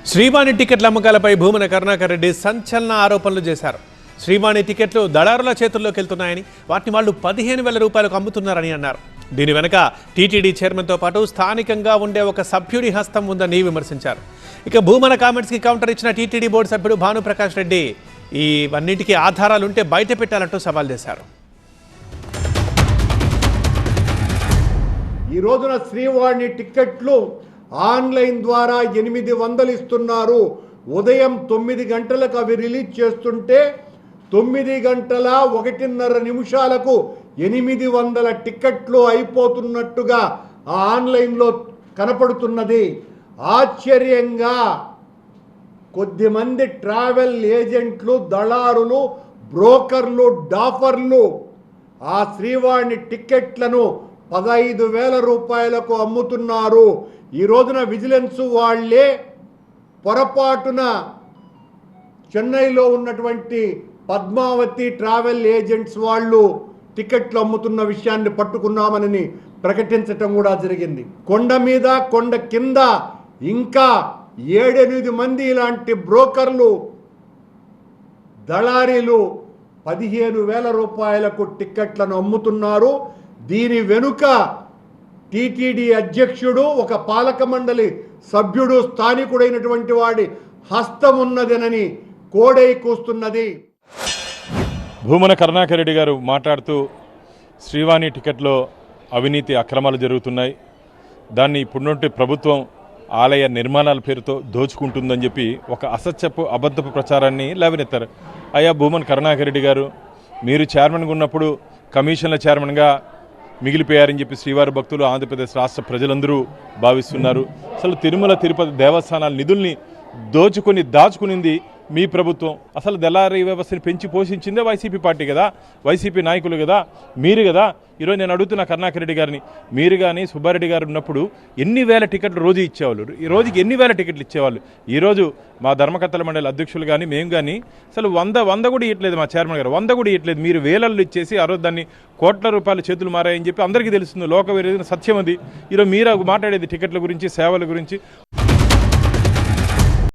శ్రీవాణి టికెట్ల అమ్మకాలపై భూమన కరుణాకర్ రెడ్డి సంచలన ఆరోపణలు చేశారు. శ్రీవాణి టికెట్లు దళారుల చేతుల్లోకి వెళ్తున్నాయని, వాటిని వాళ్ళు 15,000 రూపాయలకు అమ్ముతున్నారని అన్నారు. దీని వెనుక టీటీడీ చైర్మన్తో పాటు స్థానికంగా ఉండే ఒక సభ్యుడి హస్తం ఉందని విమర్శించారు. ఇక భూమన కామెంట్స్కి కౌంటర్ ఇచ్చిన టీటీడీ బోర్డు సభ్యుడు భానుప్రకాష్ రెడ్డి ఇవన్నిటికీ ఆధారాలుంటే బయట పెట్టాలంటూ సవాల్ చేశారు. ఈ రోజున శ్రీవాణి టికెట్లు ఆన్లైన్ ద్వారా 800 ఇస్తున్నారు. ఉదయం 9 గంటలకు అవి రిలీజ్ చేస్తుంటే 9 గంటల 1:30 నిమిషాలకు 800 టికెట్లు అయిపోతున్నట్టుగా ఆ ఆన్లైన్లో కనపడుతున్నది. ఆశ్చర్యంగా కొద్దిమంది ట్రావెల్ ఏజెంట్లు, దళారులు, బ్రోకర్లు, డాఫర్లు ఆ శ్రీవాణి టికెట్లను 15,000 రూపాయలకు అమ్ముతున్నారు. ఈ రోజున విజిలెన్స్ వాళ్లే పొరపాటున చెన్నైలో ఉన్నటువంటి పద్మావతి ట్రావెల్ ఏజెంట్స్ వాళ్ళు టికెట్లు అమ్ముతున్న విషయాన్ని పట్టుకున్నామని ప్రకటించటం కూడా జరిగింది. కొండ మీద కొండ కింద ఇంకా 7-8 మంది ఇలాంటి బ్రోకర్లు, దళారీలు 15,000 రూపాయలకు టికెట్లను అమ్ముతున్నారు. దీని వెనుక టీటీడీ అధ్యక్షుడు, ఒక పాలక మండలి సభ్యుడు, స్థానికుడైనటువంటి వాడి హస్తం ఉన్నదనని కోడై కూస్తున్నది. భూమన కరుణాకర్ రెడ్డి గారు మాట్లాడుతూ శ్రీవాణి టికెట్లో అవినీతి అక్రమాలు జరుగుతున్నాయి, దాన్ని ఇప్పుడున్నట్టు ప్రభుత్వం ఆలయ నిర్మాణాల పేరుతో దోచుకుంటుందని చెప్పి ఒక అసత్యపు అబద్ధపు ప్రచారాన్ని లేవనెత్తారు. అయ్యా భూమన కరుణాకర్ రెడ్డి గారు, మీరు చైర్మన్గా ఉన్నప్పుడు కమిషన్ల చైర్మన్గా మిగిలిపోయారని చెప్పి శ్రీవారి భక్తులు, ఆంధ్రప్రదేశ్ రాష్ట్ర ప్రజలందరూ భావిస్తున్నారు. అసలు తిరుమల తిరుపతి దేవస్థానాల నిధుల్ని దాచుకునింది మీ ప్రభుత్వం. అసలు దళారీ వ్యవస్థని పెంచి పోషించిందే వైసీపీ పార్టీ కదా, వైసీపీ నాయకులు కదా, మీరు కదా. ఈరోజు నేను అడుగుతున్న కరుణాకర్ రెడ్డి గారిని, మీరు కానీ సుబ్బారెడ్డి గారు ఉన్నప్పుడు ఎన్ని వేల టికెట్లు రోజు ఇచ్చేవాళ్ళు, ఈ రోజుకి ఎన్ని వేల టికెట్లు ఇచ్చేవాళ్ళు. ఈరోజు మా ధర్మకర్తల మండలి అధ్యక్షులు కానీ మేము కానీ అసలు 100 కూడా ఇవ్వట్లేదు. మా చైర్మన్ గారు 100 కూడా ఇవ్వట్లేదు. మీరు వేలల్లో ఇచ్చేసి ఆ రోజు దాన్ని కోట్ల రూపాయల చేతులు మారాయని చెప్పి అందరికీ తెలుస్తుంది, లోక సత్యం అది. ఈరోజు మీరు మాట్లాడేది టికెట్ల గురించి, సేవల గురించి.